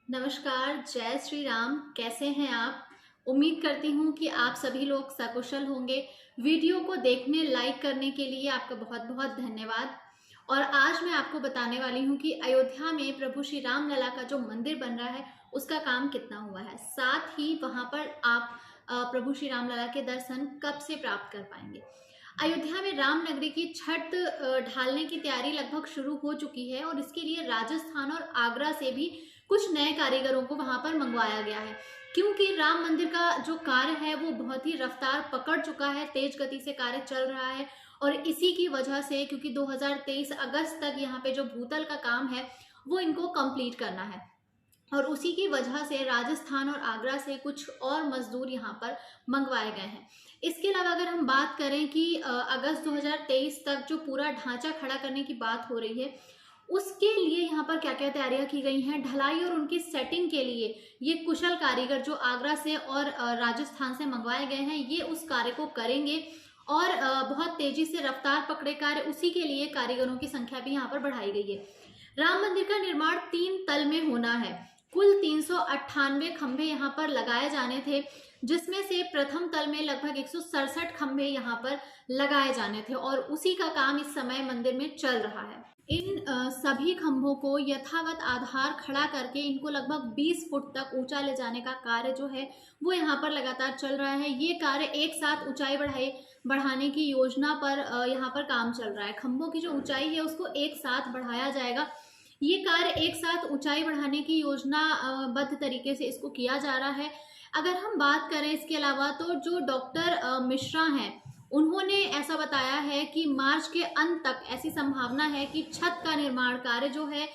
नमस्कार, जय श्री राम। कैसे हैं आप? उम्मीद करती हूँ कि आप सभी लोग सकुशल होंगे। वीडियो को देखने, लाइक करने के लिए आपका बहुत बहुत धन्यवाद। और आज मैं आपको बताने वाली हूँ कि अयोध्या में प्रभु श्री राम लला का जो मंदिर बन रहा है उसका काम कितना हुआ है। साथ ही वहाँ पर आप प्रभु श्री राम लला के दर्शन कब से प्राप्त कर पाएंगे। अयोध्या में राम नगरी की छत ढालने की तैयारी लगभग शुरू हो चुकी है और इसके लिए राजस्थान और आगरा से भी कुछ नए कारीगरों को वहां पर मंगवाया गया है, क्योंकि राम मंदिर का जो कार्य है वो बहुत ही रफ्तार पकड़ चुका है, तेज गति से कार्य चल रहा है। और इसी की वजह से, क्योंकि 2023 अगस्त तक यहाँ पे जो भूतल का काम है वो इनको कंप्लीट करना है, और उसी की वजह से राजस्थान और आगरा से कुछ और मजदूर यहाँ पर मंगवाए गए हैं। इसके अलावा अगर हम बात करें कि अगस्त 2023 तक जो पूरा ढांचा खड़ा करने की बात हो रही है, उसके लिए यहाँ पर क्या क्या तैयारियां की गई हैं। ढलाई और उनकी सेटिंग के लिए ये कुशल कारीगर जो आगरा से और राजस्थान से मंगवाए गए हैं, ये उस कार्य को करेंगे और बहुत तेजी से रफ्तार पकड़े कार्य, उसी के लिए कारीगरों की संख्या भी यहाँ पर बढ़ाई गई है। राम मंदिर का निर्माण 3 तल में होना है। कुल 398 खंभे यहाँ पर लगाए जाने थे, जिसमें से प्रथम तल में लगभग 167 खंभे यहाँ पर लगाए जाने थे और उसी का काम इस समय मंदिर में चल रहा है। इन सभी खंभों को यथावत आधार खड़ा करके इनको लगभग 20 फुट तक ऊंचा ले जाने का कार्य जो है वो यहाँ पर लगातार चल रहा है। ये कार्य एक साथ ऊंचाई बढ़ाने की योजना पर यहाँ पर काम चल रहा है। खंभों की जो ऊंचाई है उसको एक साथ बढ़ाया जाएगा। ये कार्य एक साथ ऊंचाई बढ़ाने की योजना बद्ध तरीके से इसको किया जा रहा है। अगर हम बात करें इसके अलावा, तो जो डॉक्टर मिश्रा हैं, उन्होंने ऐसा बताया है कि मार्च के अंत तक ऐसी संभावना है कि छत का निर्माण कार्य जो है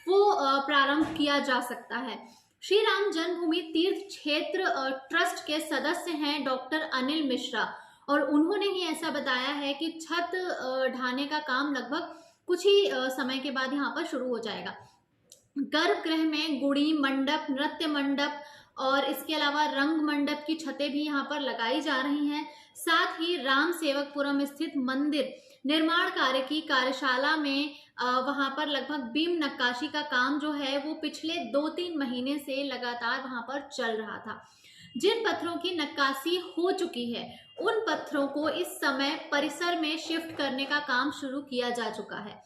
वो प्रारंभ किया जा सकता है। श्री राम जन्मभूमि तीर्थ क्षेत्र ट्रस्ट के सदस्य हैं डॉक्टर अनिल मिश्रा, और उन्होंने ही ऐसा बताया है कि छत ढाने का काम लगभग कुछ ही समय के बाद यहाँ पर शुरू हो जाएगा। गर्भगृह में गुड़ी मंडप, नृत्य मंडप और इसके अलावा रंग मंडप की छतें भी यहाँ पर लगाई जा रही हैं। साथ ही राम सेवकपुरम स्थित मंदिर निर्माण कार्य की कार्यशाला में वहां पर लगभग बीम नक्काशी का काम जो है वो पिछले 2-3 महीने से लगातार वहां पर चल रहा था। जिन पत्थरों की नक्काशी हो चुकी है उन पत्थरों को इस समय परिसर में शिफ्ट करने का काम शुरू किया जा चुका है।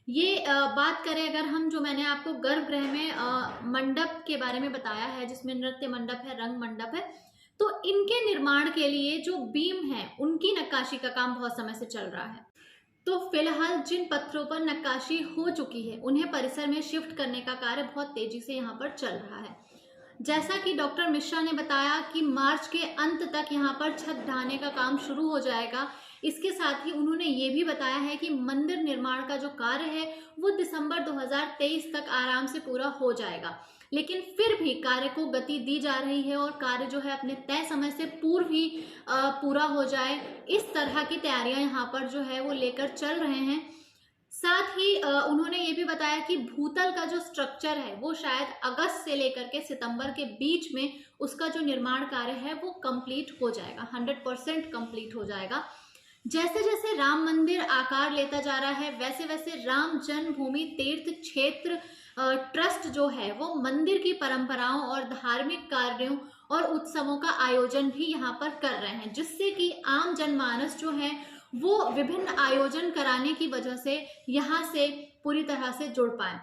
ये बात करें अगर हम, जो मैंने आपको गर्भगृह में मंडप के बारे में बताया है जिसमें नृत्य मंडप है, रंग मंडप है, तो इनके निर्माण के लिए जो बीम है उनकी नक्काशी का काम बहुत समय से चल रहा है। तो फिलहाल जिन पत्थरों पर नक्काशी हो चुकी है उन्हें परिसर में शिफ्ट करने का कार्य बहुत तेजी से यहाँ पर चल रहा है। जैसा कि डॉक्टर मिश्रा ने बताया कि मार्च के अंत तक यहाँ पर छत ढाने का काम शुरू हो जाएगा। इसके साथ ही उन्होंने ये भी बताया है कि मंदिर निर्माण का जो कार्य है वो दिसंबर 2023 तक आराम से पूरा हो जाएगा, लेकिन फिर भी कार्य को गति दी जा रही है और कार्य जो है अपने तय समय से पूर्व ही पूरा हो जाए, इस तरह की तैयारियां यहाँ पर जो है वो लेकर चल रहे हैं। साथ ही उन्होंने ये भी बताया कि भूतल का जो स्ट्रक्चर है वो शायद अगस्त से लेकर के सितंबर के बीच में उसका जो निर्माण कार्य है वो कंप्लीट हो जाएगा, 100% कंप्लीट हो जाएगा। जैसे जैसे राम मंदिर आकार लेता जा रहा है वैसे वैसे राम जन्मभूमि तीर्थ क्षेत्र ट्रस्ट जो है वो मंदिर की परंपराओं और धार्मिक कार्यों और उत्सवों का आयोजन भी यहाँ पर कर रहे हैं, जिससे कि आम जनमानस जो है वो विभिन्न आयोजन कराने की वजह से यहाँ से पूरी तरह से जुड़ पाए।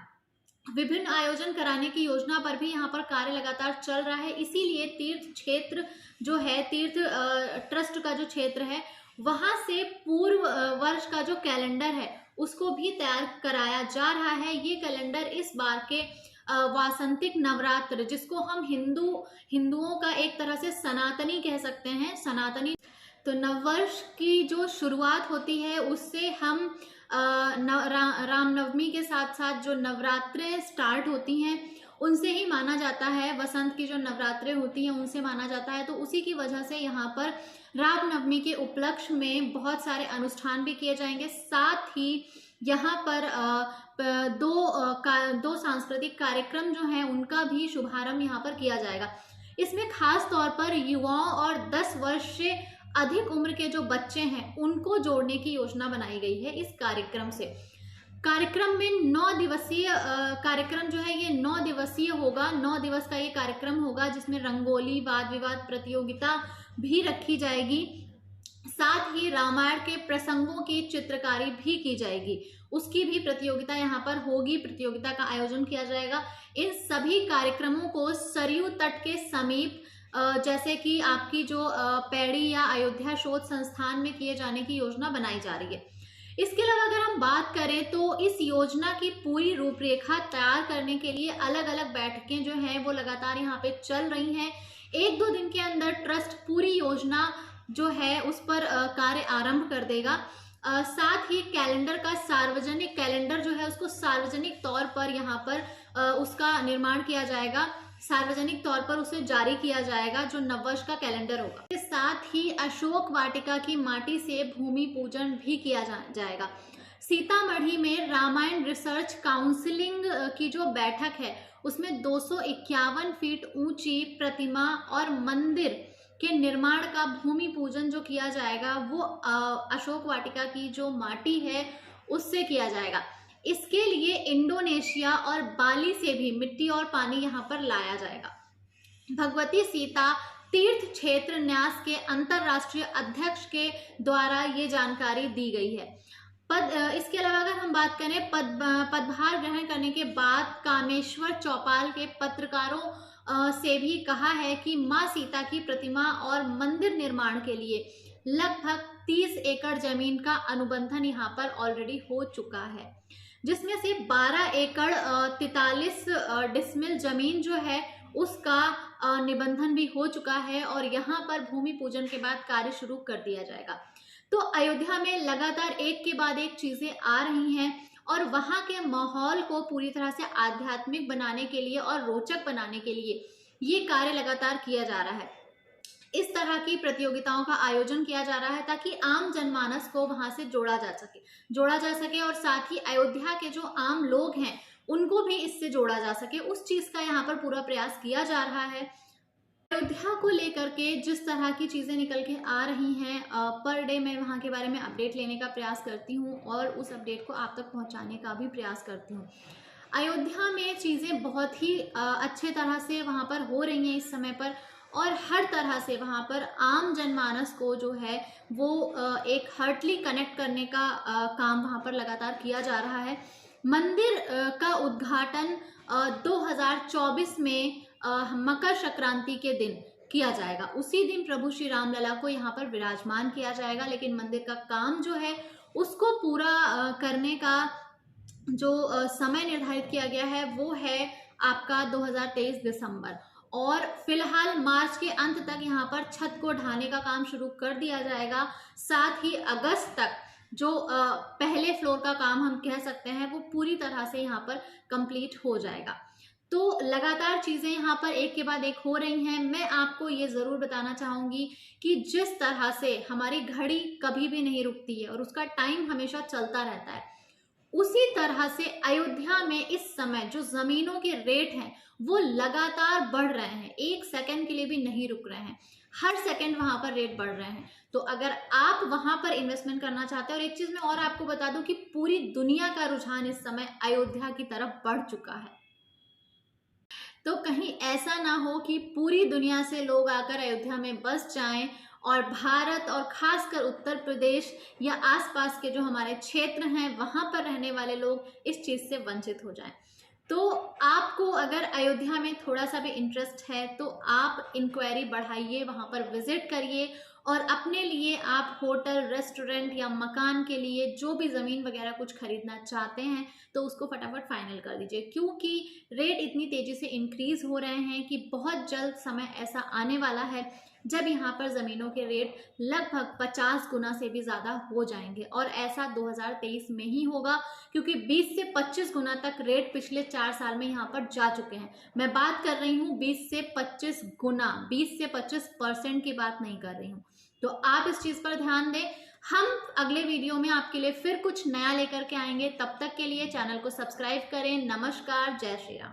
विभिन्न आयोजन कराने की योजना पर भी यहाँ पर कार्य लगातार चल रहा है। इसीलिए तीर्थ क्षेत्र जो है, तीर्थ ट्रस्ट का जो क्षेत्र है, वहां से पूर्व वर्ष का जो कैलेंडर है उसको भी तैयार कराया जा रहा है। ये कैलेंडर इस बार के वासंतिक नवरात्र, जिसको हम हिंदुओं का एक तरह से सनातनी कह सकते हैं, सनातनी, तो नववर्ष की जो शुरुआत होती है उससे हम रामनवमी के साथ साथ जो नवरात्रें स्टार्ट होती हैं उनसे ही माना जाता है। वसंत की जो नवरात्रें होती हैं उनसे माना जाता है, तो उसी की वजह से यहाँ पर रामनवमी के उपलक्ष्य में बहुत सारे अनुष्ठान भी किए जाएंगे। साथ ही यहाँ पर दो सांस्कृतिक कार्यक्रम जो हैं उनका भी शुभारंभ यहाँ पर किया जाएगा। इसमें खास तौर पर युवाओं और 10 वर्ष से अधिक उम्र के जो बच्चे हैं उनको जोड़ने की योजना बनाई गई है इस कार्यक्रम से। कार्यक्रम में 9 दिवसीय कार्यक्रम जो है ये 9 दिवसीय होगा। 9 दिवस का ये कार्यक्रम होगा जिसमें रंगोली, वाद विवाद प्रतियोगिता भी रखी जाएगी। साथ ही रामायण के प्रसंगों की चित्रकारी भी की जाएगी, उसकी भी प्रतियोगिता यहाँ पर होगी, प्रतियोगिता का आयोजन किया जाएगा। इन सभी कार्यक्रमों को सरयू तट के समीप जैसे कि आपकी जो पैड़ी या अयोध्या शोध संस्थान में किए जाने की योजना बनाई जा रही है। इसके अलावा अगर हम बात करें तो इस योजना की पूरी रूपरेखा तैयार करने के लिए अलग अलग बैठकें जो हैं वो लगातार यहाँ पे चल रही हैं। 1-2 दिन के अंदर ट्रस्ट पूरी योजना जो है उस पर कार्य आरंभ कर देगा। साथ ही कैलेंडर का सार्वजनिक कैलेंडर जो है उसको सार्वजनिक तौर पर यहाँ पर उसका निर्माण किया जाएगा, सार्वजनिक तौर पर उसे जारी किया जाएगा जो नववर्ष का कैलेंडर होगा। इसके साथ ही अशोक वाटिका की माटी से भूमि पूजन भी किया जाएगा। सीतामढ़ी में रामायण रिसर्च काउंसिलिंग की जो बैठक है उसमें 251 फीट ऊंची प्रतिमा और मंदिर के निर्माण का भूमि पूजन जो किया जाएगा वो अशोक वाटिका की जो माटी है उससे किया जाएगा। इसके लिए इंडोनेशिया और बाली से भी मिट्टी और पानी यहाँ पर लाया जाएगा। भगवती सीता तीर्थ क्षेत्र न्यास के अंतरराष्ट्रीय अध्यक्ष के द्वारा ये जानकारी दी गई है। इसके अलावा अगर हम बात करें पदभार ग्रहण करने के बाद कामेश्वर चौपाल के पत्रकारों से भी कहा है कि मां सीता की प्रतिमा और मंदिर निर्माण के लिए लगभग 30 एकड़ जमीन का अनुबंधन यहाँ पर ऑलरेडी हो चुका है, जिसमें से 12 एकड़ 43 डिसमिल जमीन जो है उसका निबंधन भी हो चुका है और यहाँ पर भूमि पूजन के बाद कार्य शुरू कर दिया जाएगा। तो अयोध्या में लगातार एक के बाद एक चीजें आ रही हैं और वहां के माहौल को पूरी तरह से आध्यात्मिक बनाने के लिए और रोचक बनाने के लिए ये कार्य लगातार किया जा रहा है। इस तरह की प्रतियोगिताओं का आयोजन किया जा रहा है ताकि आम जनमानस को वहां से जोड़ा जा सके और साथ ही अयोध्या के जो आम लोग हैं उनको भी इससे जोड़ा जा सके, उस चीज का यहाँ पर पूरा प्रयास किया जा रहा है। अयोध्या को लेकर के जिस तरह की चीज़ें निकल के आ रही हैं पर डे मैं वहाँ के बारे में अपडेट लेने का प्रयास करती हूँ और उस अपडेट को आप तक पहुँचाने का भी प्रयास करती हूँ। अयोध्या में चीज़ें बहुत ही अच्छे तरह से वहाँ पर हो रही हैं इस समय पर और हर तरह से वहाँ पर आम जनमानस को जो है वो एक हार्टली कनेक्ट करने का काम वहाँ पर लगातार किया जा रहा है। मंदिर का उद्घाटन 2024 में मकर संक्रांति के दिन किया जाएगा। उसी दिन प्रभु श्री राम लला को यहाँ पर विराजमान किया जाएगा, लेकिन मंदिर का काम जो है उसको पूरा करने का जो समय निर्धारित किया गया है वो है आपका 2023 दिसंबर और फिलहाल मार्च के अंत तक यहाँ पर छत को ढाने का काम शुरू कर दिया जाएगा। साथ ही अगस्त तक जो पहले फ्लोर का काम हम कह सकते हैं वो पूरी तरह से यहाँ पर कंप्लीट हो जाएगा। तो लगातार चीज़ें यहाँ पर एक के बाद एक हो रही हैं। मैं आपको ये ज़रूर बताना चाहूँगी कि जिस तरह से हमारी घड़ी कभी भी नहीं रुकती है और उसका टाइम हमेशा चलता रहता है, उसी तरह से अयोध्या में इस समय जो ज़मीनों के रेट हैं वो लगातार बढ़ रहे हैं, 1 सेकंड के लिए भी नहीं रुक रहे हैं, हर सेकंड वहाँ पर रेट बढ़ रहे हैं। तो अगर आप वहाँ पर इन्वेस्टमेंट करना चाहते हैं, और एक चीज़ मैं और आपको बता दूँ कि पूरी दुनिया का रुझान इस समय अयोध्या की तरफ बढ़ चुका है, तो कहीं ऐसा ना हो कि पूरी दुनिया से लोग आकर अयोध्या में बस जाएं और भारत और खासकर उत्तर प्रदेश या आसपास के जो हमारे क्षेत्र हैं वहां पर रहने वाले लोग इस चीज़ से वंचित हो जाएं। तो आपको अगर अयोध्या में थोड़ा सा भी इंटरेस्ट है तो आप इंक्वायरी बढ़ाइए, वहां पर विजिट करिए और अपने लिए आप होटल, रेस्टोरेंट या मकान के लिए जो भी ज़मीन वगैरह कुछ खरीदना चाहते हैं तो उसको फटाफट फाइनल कर दीजिए, क्योंकि रेट इतनी तेज़ी से इंक्रीज़ हो रहे हैं कि बहुत जल्द समय ऐसा आने वाला है जब यहाँ पर ज़मीनों के रेट लगभग 50 गुना से भी ज़्यादा हो जाएंगे और ऐसा 2023 में ही होगा, क्योंकि 20 से 25 गुना तक रेट पिछले 4 साल में यहाँ पर जा चुके हैं। मैं बात कर रही हूँ 20 से 25 गुना, 20 से 25% की बात नहीं कर रही हूँ। तो आप इस चीज़ पर ध्यान दें। हम अगले वीडियो में आपके लिए फिर कुछ नया लेकर के आएंगे, तब तक के लिए चैनल को सब्सक्राइब करें। नमस्कार, जय श्री राम।